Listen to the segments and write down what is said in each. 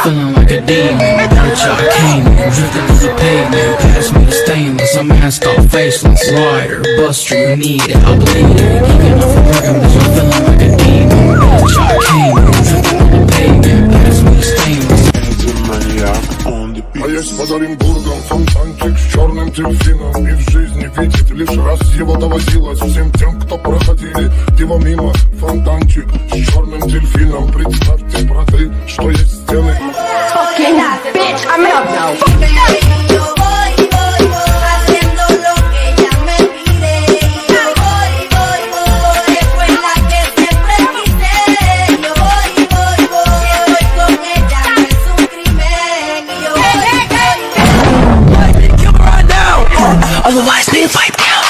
feeling like a demon. Bitch, I came in, drifting through the pavement. Pass me the stainless, I'm masked off, faceless. Rider, buster, you need it, I'll bleed it. Kicking off a burger, bitch, I'm feeling like a demon. Bitch, I came in, drifting through the pavement. Pass me the stainless. А есть под Оренбургом фонтанчик с черным дельфином. И в жизни видит лишь раз его доводилось. Всем тем, кто проходили его мимо. Фонтанчик с черным дельфином. Представьте, браты, что есть стены. Bitch, I'm up now. Otherwise, they fight down.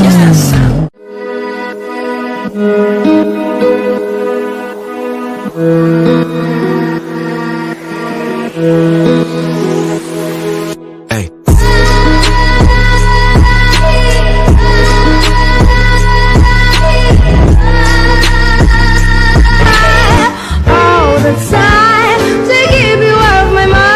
Yes. Hey. All the time to keep you off my mind.